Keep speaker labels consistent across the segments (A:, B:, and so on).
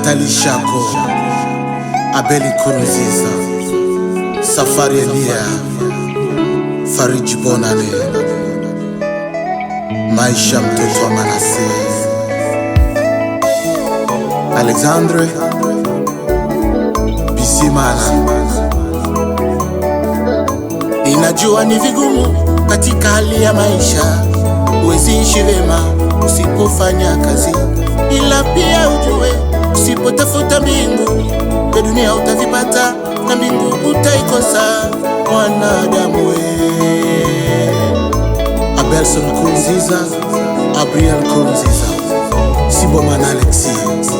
A: Nathalie Shako, Abeli Nkurunziza, Safari Elia, Fariji Bonane, Maisha mtoto wa Manase, Alexandre Bisimana. Ninajua ni vigumu katika hali ya maisha, huwezi ishi vema usipofanya kazi, ila pia ujue usipotafuta mbingu ya dunia utavipata, na mbingu utaikosa mwanadamu we. Abelson Nkurunziza, Abriel Nkurunziza, Sibomana Alexis.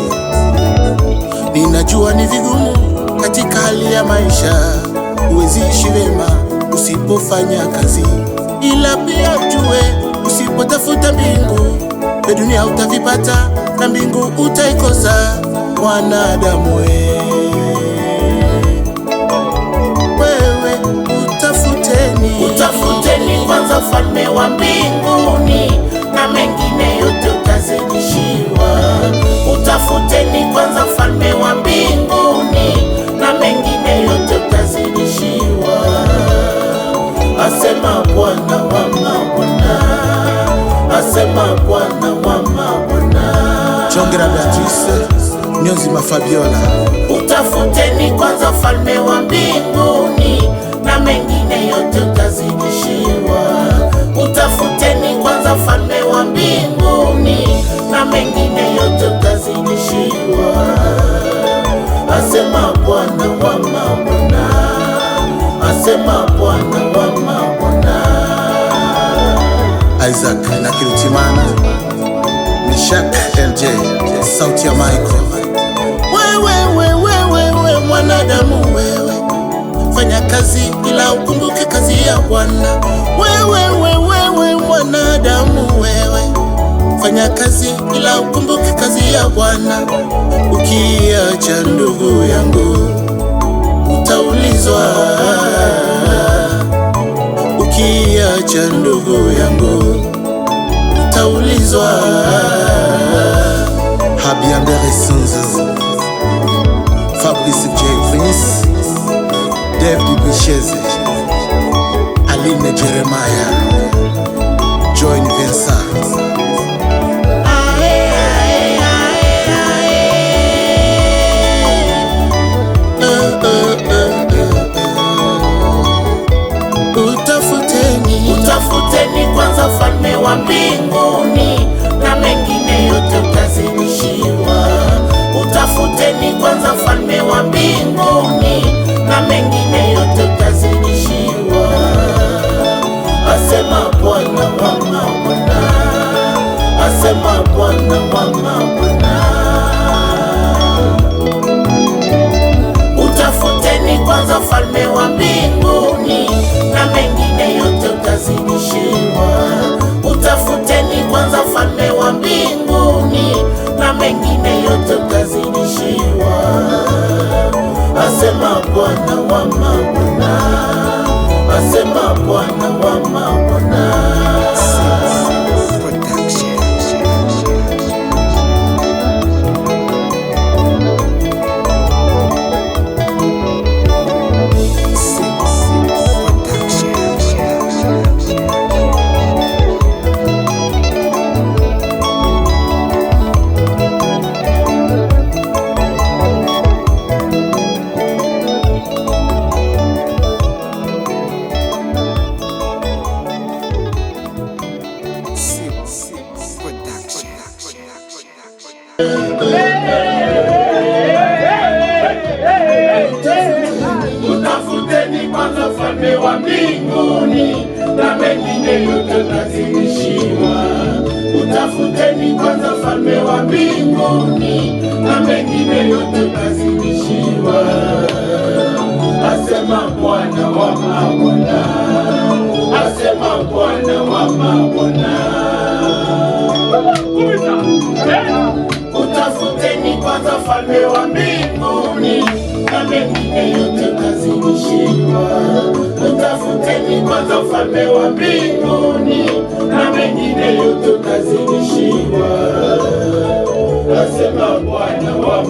A: Ninajua ni vigumu katika hali ya maisha, huwezi ishi vema usipofanya kazi, ila pia ujue usipotafuta mbingu ya dunia utavipata, na mbingu utaikosa mwanadamu we. Wewe utafuteni kwanza ufalme wa mbinguni, na mengine yote utazidishiwa. Utafuteni kwanza ufalme wa mbinguni, na mengine yote utazidishiwa. Asema Bwana wa mabwana, asema Bwana wa mabwana. Chongera Beatrice, Nyonzima Fabiola. Utafuteni kwanza ufalme wa mbinguni, na mengine yote utazidishiwa. Utafuteni kwanza ufalme wa mbinguni, na mengine yote utazidishiwa. Asema Bwana wa mabwana, asema Bwana wa mabwana. Isaac na Kirutimana, Meshak LJ, sauti ya Michael. Wewe mwanadamu wewe, fanya kazi ila ukumbuke kazi ya Bwana. Wewe mwanadamu wewe, fanya kazi ila ukumbuke kazi ya Bwana. Ukiacha ndugu yangu utaulizwa, ukiacha ndugu yangu utaulizwa. Habiambere Sunzu, Fabrice J. Prince, David Bicheze, Aline Jeremiah, Joy Vincent. Utafuteni kwanza ufalme wa mbinguni, na mengine yote utazidishiwa. Utafuteni kwanza ufalme wa mbinguni, na mengine yote utazidishiwa. Asema Bwana wa mabwana, asema Bwana wa mabwana. Utafuteni kwanza ufalme wa mbinguni, na mengine yote utazidishiwa. Utafuteni kwanza ufalme wa mbinguni, na mengine yote utazidishiwa. Asema Bwana wa mabwana, asema Bwana wa mabwana. Utafuteni kwanza ufalme wa mbinguni, na mengine yote utazidishiwa. Utafuteni kwanza ufalme wa mbinguni, na mengine yote utazidishiwa. Asema Bwana wa mabwana, asema Bwana wa mabwana. Utafuteni kwanza ufalme wa mbinguni, na mengine yote utazidishiwa. Utafuteni kwanza ufalme wa mbinguni, na mengine yote utazidishiwa. Asema
B: Bwana wa